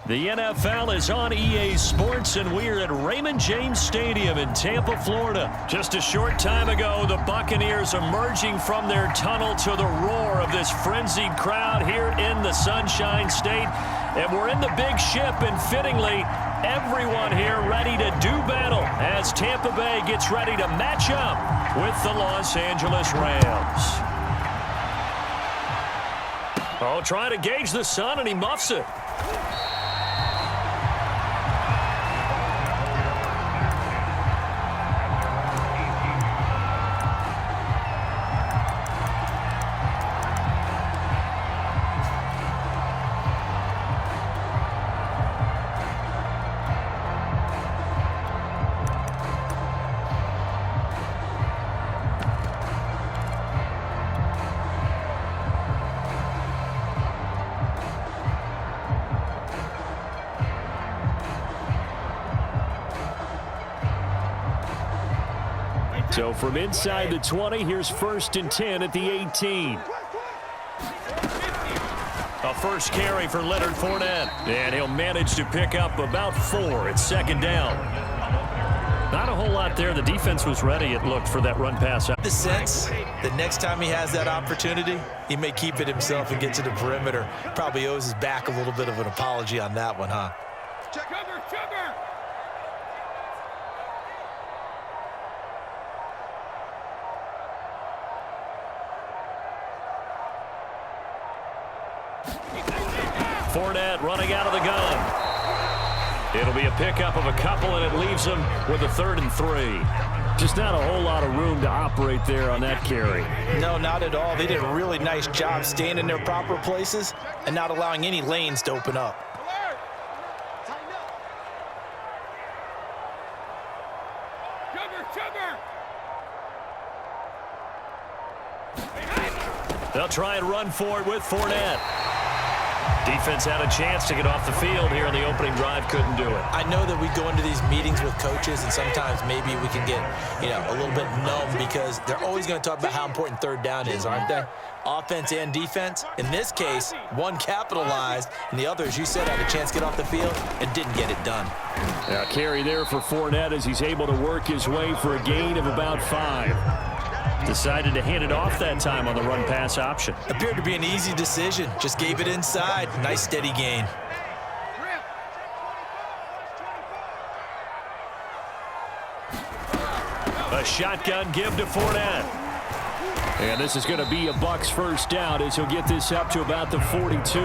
The NFL is on EA Sports, and we're at Raymond James Stadium in Tampa, Florida. Just a short time ago, the Buccaneers emerging from their tunnel to the roar of this frenzied crowd here in the Sunshine State. And we're in the big ship, and fittingly, everyone here ready to do battle as Tampa Bay gets ready to match up with the Los Angeles Rams. Oh, trying to gauge the sun, and he muffs it. So from inside the 20, here's 1st and 10 at the 18. A first carry for Leonard Fournette. And he'll manage to pick up about 4 at 2nd down. Not a whole lot there. The defense was ready, it looked, for that run pass. The sense that next time he has that opportunity, he may keep it himself and get to the perimeter. Probably owes his back a little bit of an apology on that one, huh? Fournette running out of the gun. It'll be a pickup of a couple, and it leaves him with a 3rd and 3. Just not a whole lot of room to operate there on that carry. No, not at all. They did a really nice job staying in their proper places and not allowing any lanes to open up. They'll try and run for it with Fournette. Defense had a chance to get off the field here in the opening drive, couldn't do it. I know that we go into these meetings with coaches, and sometimes maybe we can get, a little bit numb because they're always going to talk about how important 3rd down is, aren't they? Offense and defense. In this case, one capitalized, and the other, as you said, had a chance to get off the field and didn't get it done. Now, carry there for Fournette as he's able to work his way for a gain of about 5. Decided to hand it off that time on the run-pass option. Appeared to be an easy decision. Just gave it inside. Nice, steady gain. A shotgun give to Fournette. And this is going to be a Bucs 1st down as he'll get this up to about the 42.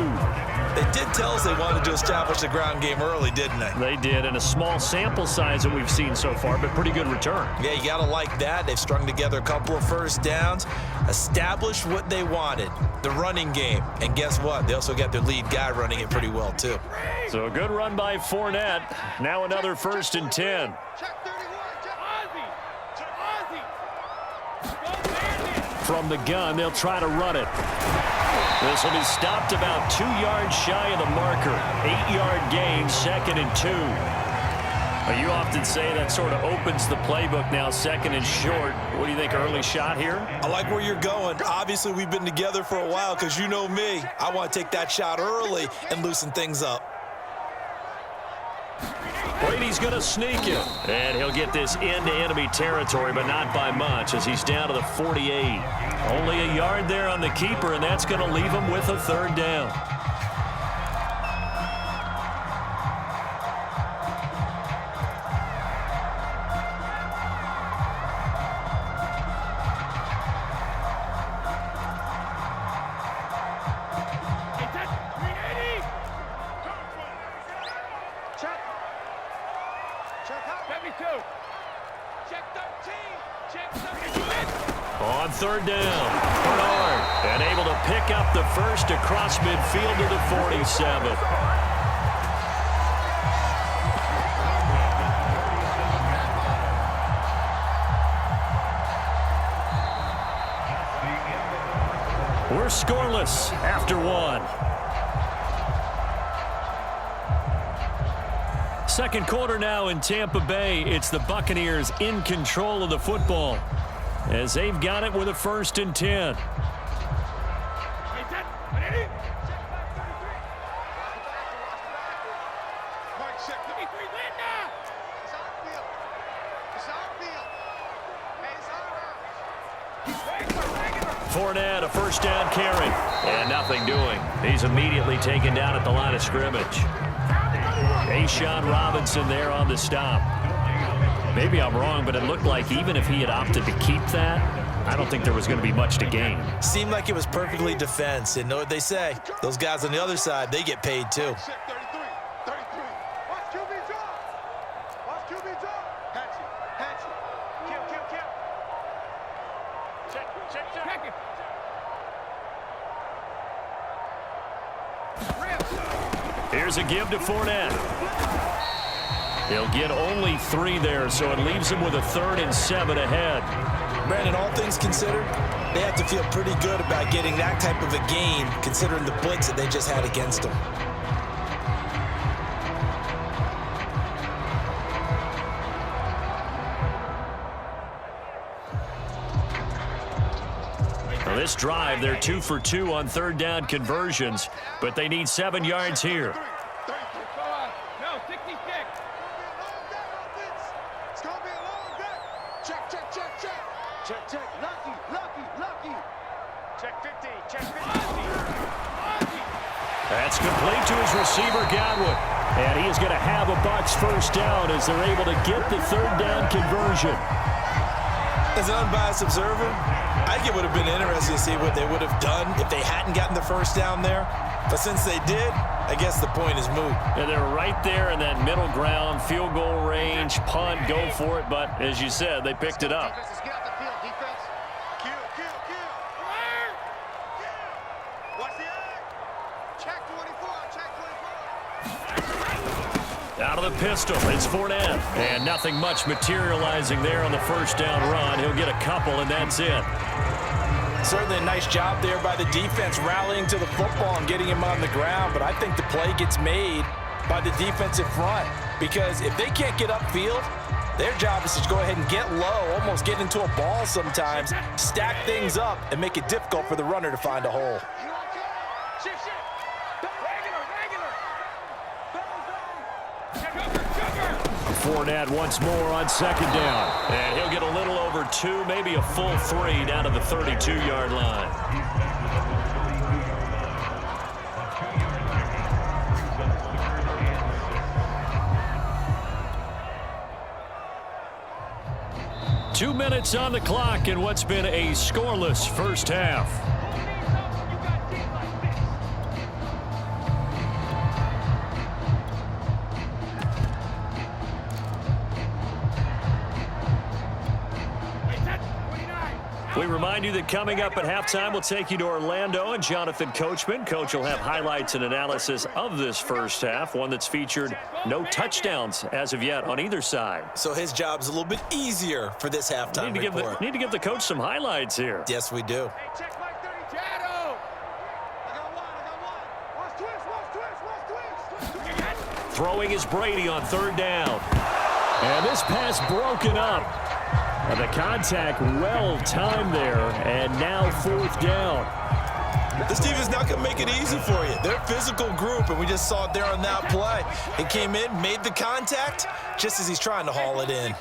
They did tell us they wanted to establish the ground game early, didn't they? They did, and a small sample size that we've seen so far, but pretty good return. Yeah, you got to like that. They've strung together a couple of 1st downs, established what they wanted, the running game. And guess what? They also got their lead guy running it pretty well, too. So a good run by Fournette. Now another 1st and 10. From the gun, they'll try to run it. This will be stopped about 2 yards shy of the marker. 8-yard gain, 2nd and 2. You often say that sort of opens the playbook now, 2nd and short. What do you think, early shot here? I like where you're going. Obviously, we've been together for a while because you know me. I want to take that shot early and loosen things up. Brady's going to sneak it. And he'll get this into enemy territory, but not by much as he's down to the 48. Only a yard there on the keeper, and that's going to leave him with a 3rd down. On 3rd down, Bernard, and able to pick up the 1st across midfield to the 47. We're scoreless after 1. 2nd quarter now in Tampa Bay. It's the Buccaneers in control of the football as they've got it with a 1st and 10. Fournette, a first down carry, and nothing doing. He's immediately taken down at the line of scrimmage. A'Shawn Robinson there on the stop. Maybe I'm wrong, but it looked like even if he had opted to keep that, I don't think there was going to be much to gain. Seemed like it was perfectly defense. And know what they say? Those guys on the other side, they get paid too. Here's a give to Fournette. He'll get only 3 there, so it leaves him with a 3rd and 7 ahead. Brandon, all things considered, they have to feel pretty good about getting that type of a gain, considering the blitz that they just had against them. Well, this drive, they're 2 for 2 on 3rd down conversions, but they need 7 yards here. That's complete to his receiver, Godwin. And he is going to have a Bucs first down as they're able to get the 3rd down conversion. As an unbiased observer, I think it would have been interesting to see what they would have done if they hadn't gotten the first down there. But since they did, I guess the point is moot. And they're right there in that middle ground, field goal range, punt, go for it. But as you said, they picked it up. Out of the pistol, it's Fournette. And nothing much materializing there on the first down run. He'll get a couple, and that's it. Certainly a nice job there by the defense rallying to the football and getting him on the ground. But I think the play gets made by the defensive front. Because if they can't get upfield, their job is to go ahead and get low, almost get into a ball sometimes, stack things up, and make it difficult for the runner to find a hole. Fournette once more on 2nd down. And he'll get a little over 2, maybe a full 3 down to the 32-yard line. Two minutes on the clock in what's been a scoreless first half. We remind you that coming up at halftime, we'll take you to Orlando and Jonathan Coachman. Coach will have highlights and analysis of this first half, one that's featured no touchdowns as of yet on either side. So his job's a little bit easier for this halftime report. Need to give the coach some highlights here. Yes, we do. Throwing is Brady on 3rd down. And this pass broken up. And the contact well-timed there, and now 4th down. This team is not going to make it easy for you. They're a physical group, and we just saw it there on that play. He came in, made the contact, just as he's trying to haul it in.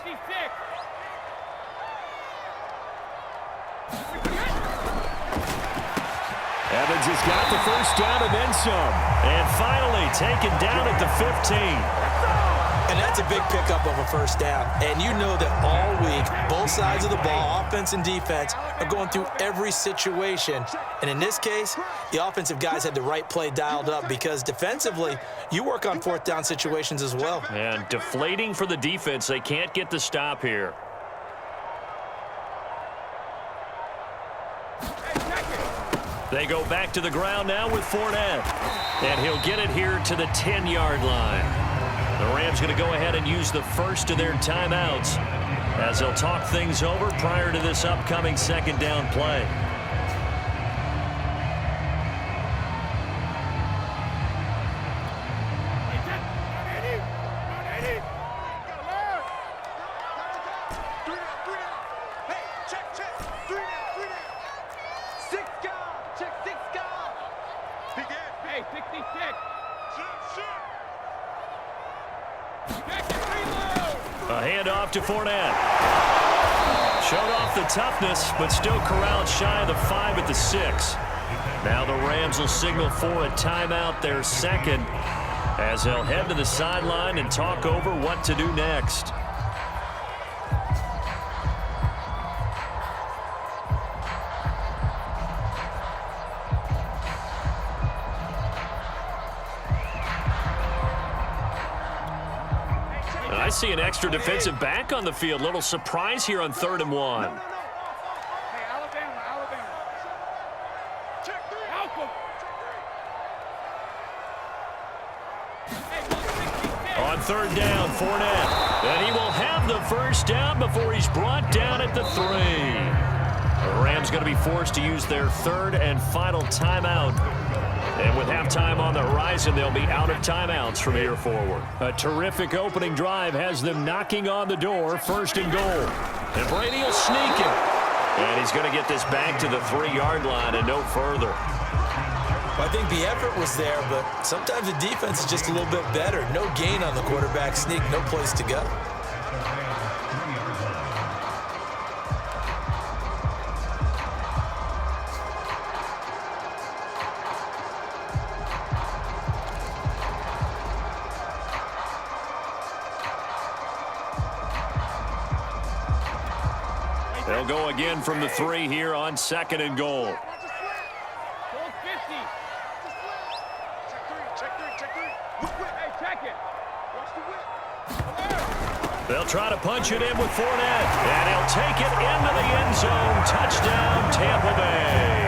Evans has got the first down and then some. And finally taken down at the 15. And that's a big pickup of a first down. And you know that all week, both sides of the ball, offense and defense, are going through every situation. And in this case, the offensive guys had the right play dialed up because defensively, you work on 4th down situations as well. And deflating for the defense. They can't get the stop here. They go back to the ground now with Fournette. And he'll get it here to the 10-yard line. The Rams going to go ahead and use the first of their timeouts as they'll talk things over prior to this upcoming 2nd down play. Handoff to Fournette. Showed off the toughness, but still corralled shy of the 5 at the 6. Now the Rams will signal for a timeout, their second, as they'll head to the sideline and talk over what to do next. I see an extra defensive back on the field. Little surprise here on 3rd and 1. Hey, Alabama. Check 3. On 3rd down, Fournette. And he will have the first down before he's brought down at the 3. The Rams going to be forced to use their 3rd and final timeout. And with halftime on the horizon, they'll be out of timeouts from here forward. A terrific opening drive has them knocking on the door, 1st and goal. And Brady will sneak him. And he's going to get this back to the 3-yard line and no further. Well, I think the effort was there, but sometimes the defense is just a little bit better. No gain on the quarterback sneak, no place to go. They'll go again from the 3 here on 2nd and goal. They'll try to punch it in with Fournette, and he'll take it into the end zone. Touchdown, Tampa Bay.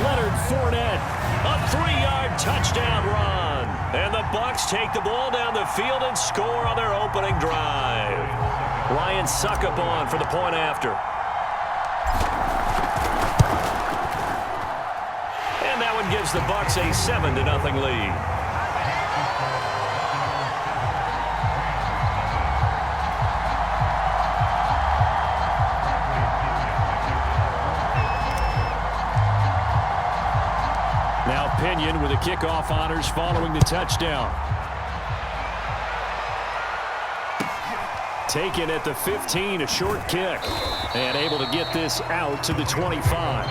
Leonard Fournette, a 3-yard touchdown run. And the Bucs take the ball down the field and score on their opening drive. Ryan Suckup on for the point after. And that one gives the Bucs a 7-0 lead. Now Pinion with the kickoff honors following the touchdown. Taken at the 15, a short kick. And able to get this out to the 25.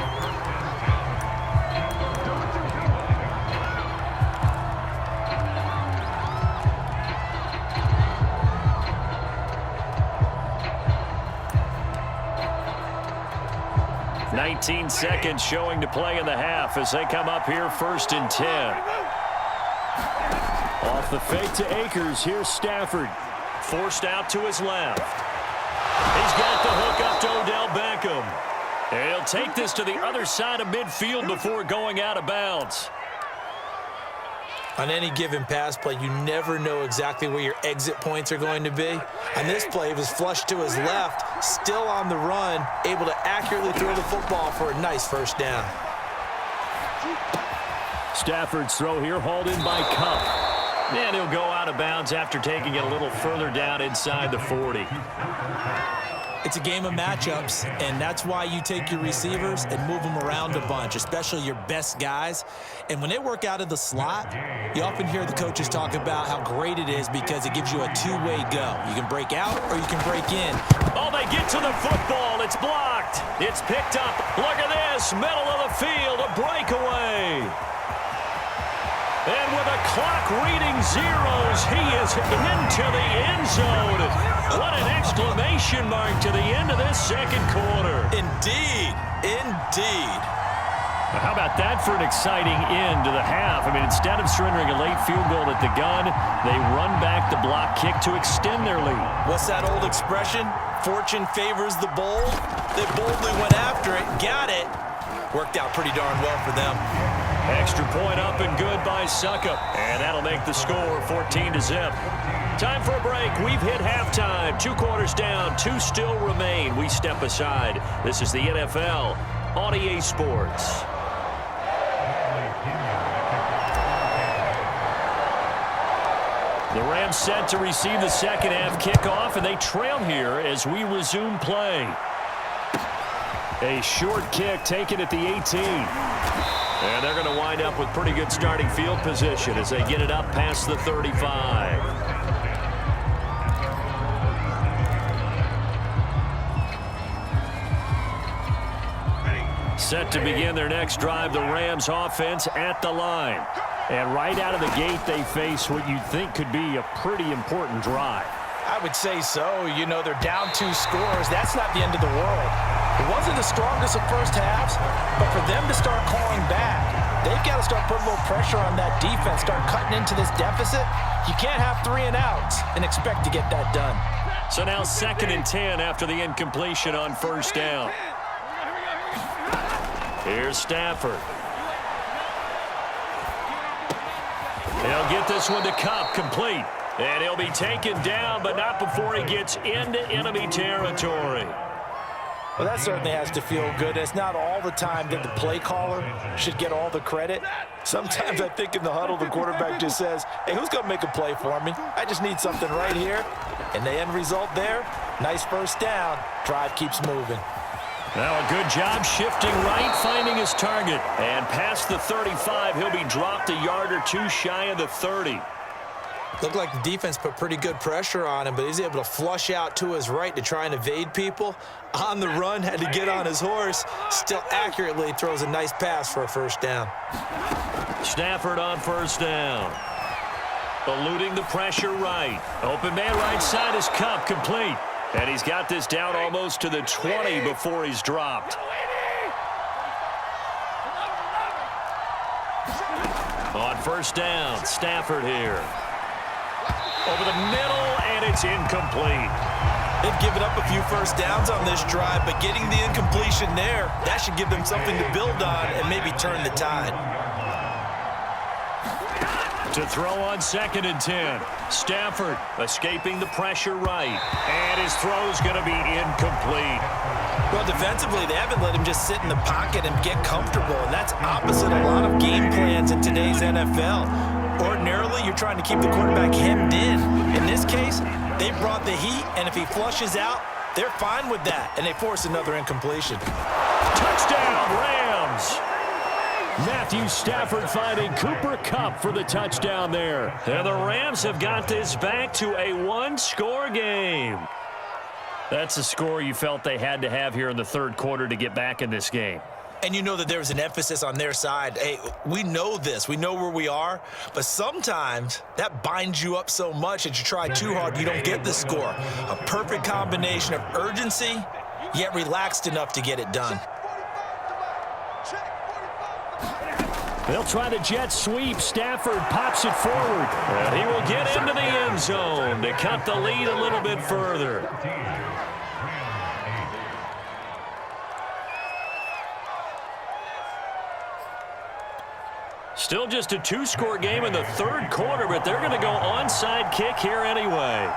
"19 seconds showing to play in the half as they come up here 1st and 10. Off the fake to Akers, here's Stafford. Forced out to his left. He's got the hook up to Odell Beckham. And he'll take this to the other side of midfield before going out of bounds. On any given pass play, you never know exactly where your exit points are going to be. On this play, it was flushed to his left, still on the run, able to accurately throw the football for a nice 1st down. Stafford's throw here hauled in by Cup. And he'll go out of bounds after taking it a little further down inside the 40. It's a game of matchups, and that's why you take your receivers and move them around a bunch, especially your best guys. And when they work out of the slot, you often hear the coaches talk about how great it is because it gives you a 2-way go. You can break out or you can break in. Oh, they get to the football. It's blocked. It's picked up. Look at this. Middle of the field, a breakaway. And with the clock reading zeros, he is into the end zone. What an exclamation mark to the end of this 2nd quarter. Indeed. Indeed. How about that for an exciting end to the half? I mean, instead of surrendering a late field goal at the gun, they run back the block kick to extend their lead. What's that old expression? Fortune favors the bold. They boldly went after it, got it. Worked out pretty darn well for them. Extra point up and good by Suckup. And that'll make the score 14-0. Time for a break. We've hit halftime. 2 quarters down. 2 still remain. We step aside. This is the NFL on EA Sports. The Rams set to receive the 2nd half kickoff, and they trail here as we resume play. A short kick taken at the 18. And they're going to wind up with pretty good starting field position as they get it up past the 35. Set to begin their next drive, the Rams offense at the line. And right out of the gate, they face what you'd think could be a pretty important drive. I would say so. You know, they're down 2 scores. That's not the end of the world. It wasn't the strongest of first halves, but for them to start calling back, they've got to start putting a little pressure on that defense, start cutting into this deficit. You can't have 3 and outs and expect to get that done. So now 2nd and 10 after the incompletion on first down. Here's Stafford. He'll get this one to Kupp, complete. And he'll be taken down, but not before he gets into enemy territory. Well, that certainly has to feel good. It's not all the time that the play caller should get all the credit. Sometimes I think in the huddle, the quarterback just says, hey, who's going to make a play for me? I just need something right here. And the end result there, nice first down. Drive keeps moving. Now a good job shifting right, finding his target. And past the 35, he'll be dropped a yard or 2 shy of the 30. Looked like the defense put pretty good pressure on him, but he's able to flush out to his right to try and evade people. On the run, had to get on his horse. Still accurately throws a nice pass for a first down. Stafford on first down. Eluding the pressure right. Open man right side is Kupp, complete. And he's got this down almost to the 20 before he's dropped. On first down, Stafford here. Over the middle, and it's incomplete. They've given up a few first downs on this drive, but getting the incompletion there, that should give them something to build on and maybe turn the tide. To throw on 2nd and 10. Stafford escaping the pressure right. And his throw's going to be incomplete. Well, defensively, they haven't let him just sit in the pocket and get comfortable, and that's opposite a lot of game plans in today's NFL. Ordinarily, you're trying to keep the quarterback hemmed in. In this case, they brought the heat, and if he flushes out, they're fine with that, and they force another incompletion. Touchdown, Rams! Matthew Stafford finding Cooper Kupp for the touchdown there. And the Rams have got this back to a 1-score game. That's a score you felt they had to have here in the 3rd quarter to get back in this game. And you know that there's an emphasis on their side. Hey, we know this. We know where we are. But sometimes that binds you up so much that you try too hard, you don't get the score. A perfect combination of urgency, yet relaxed enough to get it done. They'll try the jet sweep. Stafford pops it forward. And he will get into the end zone to cut the lead a little bit further. Still just a 2-score game in the 3rd quarter, but they're going to go onside kick here anyway.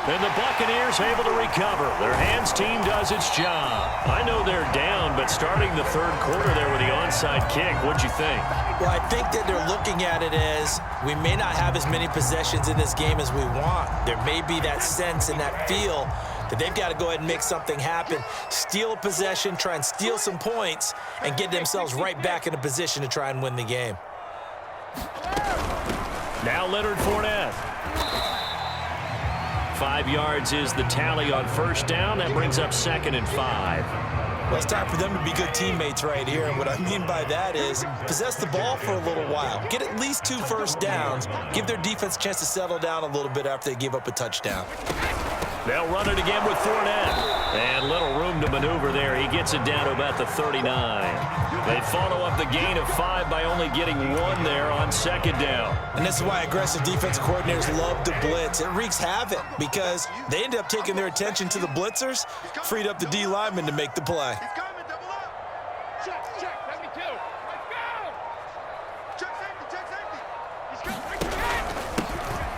And the Buccaneers able to recover. Their hands team does its job. I know they're down, but starting the 3rd quarter there with the onside kick, what'd you think? Well, I think that they're looking at it as we may not have as many possessions in this game as we want. There may be that sense and that feel that they've got to go ahead and make something happen, steal a possession, try and steal some points, and get themselves right back in a position to try and win the game. Now Leonard Fournette. 5 yards is the tally on first down. That brings up 2nd and 5. Well, it's time for them to be good teammates right here, and what I mean by that is possess the ball for a little while. Get at least 2 first downs. Give their defense a chance to settle down a little bit after they give up a touchdown. They'll run it again with Fournette. And little room to maneuver there. He gets it down to about the 39. They follow up the gain of 5 by only getting 1 there on 2nd down. And this is why aggressive defensive coordinators love to blitz. It wreaks havoc because they end up taking their attention to the blitzers, freed up the D lineman to make the play. He's coming, double up. Check, 72. Let's go. Check safety. He's coming.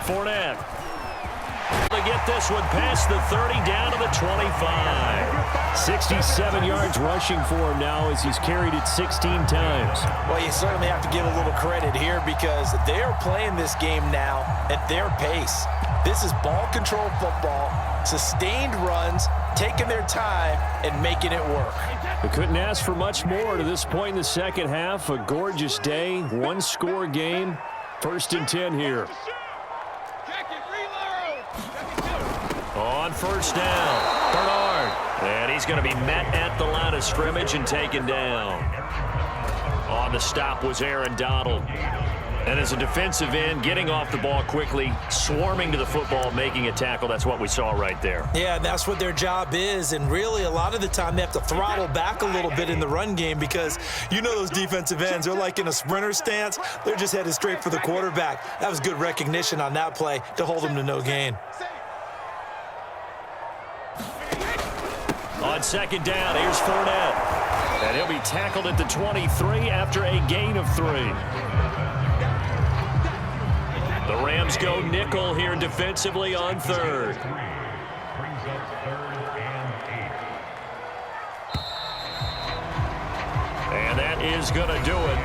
Fournette. To get this one past the 30, down to the 25. 67 yards rushing for him now as he's carried it 16 times. Well, you certainly have to give a little credit here because they're playing this game now at their pace. This is ball control football, sustained runs, taking their time and making it work. They couldn't ask for much more to this point in the 2nd half. A gorgeous day, 1-score game. 1st and 10 here. On first down, Bernard And he's going to be met at the line of scrimmage and taken down. On the stop was Aaron Donald. And as a defensive end, getting off the ball quickly, swarming to the football, making a tackle, that's what we saw right there. Yeah, that's what their job is. And really, a lot of the time, they have to throttle back a little bit in the run game because you know those defensive ends, they're like in a sprinter stance. They're just headed straight for the quarterback. That was good recognition on that play to hold them to no gain. On second down, here's Fournette. And he'll be tackled at the 23 after a gain of 3. The Rams go nickel here defensively on third. And that is going to do it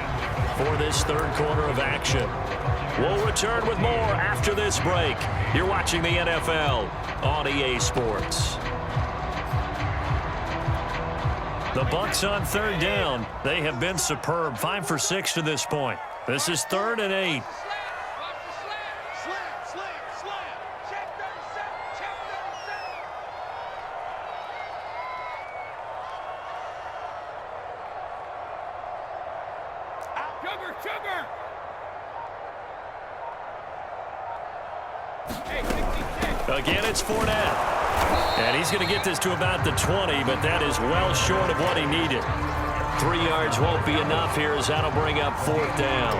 for this third quarter of action. We'll return with more after this break. You're watching the NFL on EA Sports. The Bucs on third down. They have been superb. 5 for 6 to this point. This is 3rd and 8. Again, it's Fournette. And he's going to get this to about the 20, but that is well short of what he needed. 3 yards won't be enough here as that'll bring up 4th down.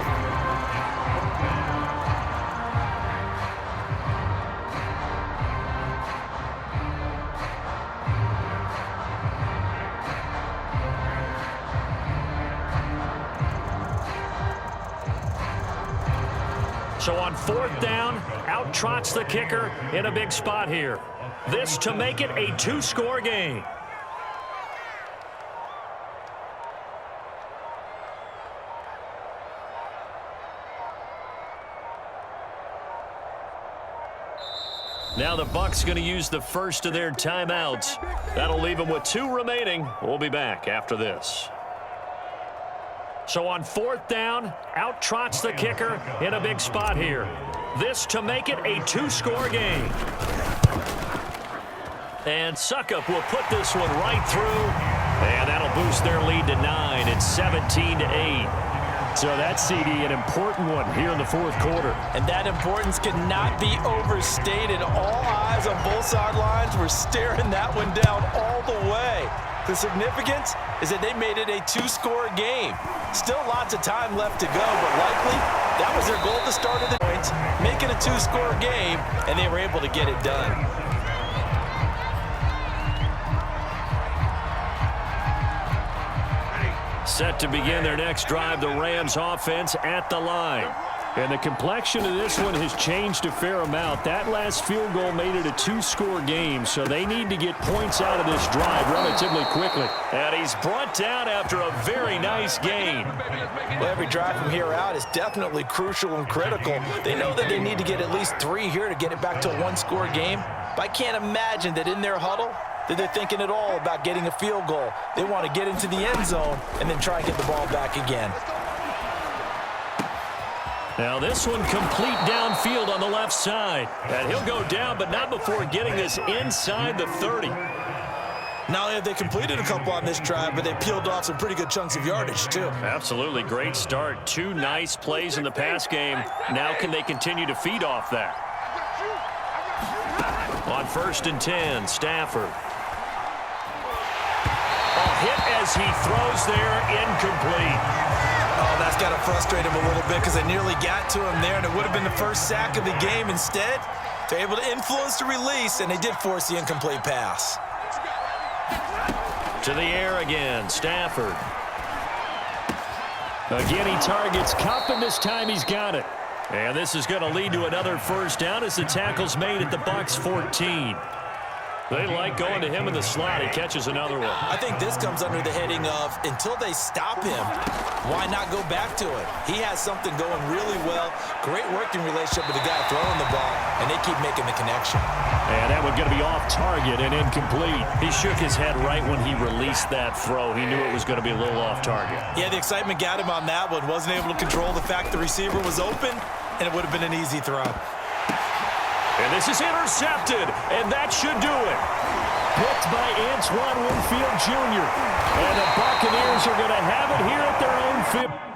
So on 4th down, out trots the kicker in a big spot here. This to make it a 2-score game. Now the Bucs going to use the first of their timeouts. That'll leave them with 2 remaining. We'll be back after this. So on 4th down, out trots the kicker in a big spot here. This to make it a 2-score game. And Suckup will put this one right through. And that'll boost their lead to 9. It's 17-8. So that's, CD, an important one here in the 4th quarter. And that importance cannot be overstated. All eyes on both sidelines were staring that one down all the way. The significance is that they made it a 2-score game. Still lots of time left to go, but likely that was their goal at the start of the points, make it a 2-score game, and they were able to get it done. Set to begin their next drive, the Rams offense at the line. And the complexion of this one has changed a fair amount. That last field goal made it a 2-score game, so they need to get points out of this drive relatively quickly. And he's brought down after a very nice gain. Well, every drive from here out is definitely crucial and critical. They know that they need to get at least 3 here to get it back to a 1-score game. But I can't imagine that in their huddle that they're thinking at all about getting a field goal. They want to get into the end zone and then try and get the ball back again. Now this one complete downfield on the left side. And he'll go down, but not before getting this inside the 30. Not only have they completed a couple on this drive, but they peeled off some pretty good chunks of yardage, too. Absolutely. Great start. 2 nice plays in the pass game. Now can they continue to feed off that? On 1st and 10, Stafford. A hit as he throws there, incomplete. Oh, that's got to frustrate him a little bit because they nearly got to him there, and it would have been the first sack of the game. Instead, they're able to influence the release, and they did force the incomplete pass. To the air again, Stafford. Again, he targets Kupp, and this time he's got it. And this is going to lead to another 1st down as the tackle's made at the Bucs 14. They like going to him in the slot. He catches another one. I think this comes under the heading of until they stop him, why not go back to it? He has something going really well. Great working relationship with the guy throwing the ball, and they keep making the connection. And that one going to be off target and incomplete. He shook his head right when he released that throw. He knew it was going to be a little off target. Yeah, the excitement got him on that one. Wasn't able to control the fact the receiver was open, and it would have been an easy throw. And this is intercepted, and that should do it. picked by Antoine Winfield Jr. And the Buccaneers are going to have it here at their own 50.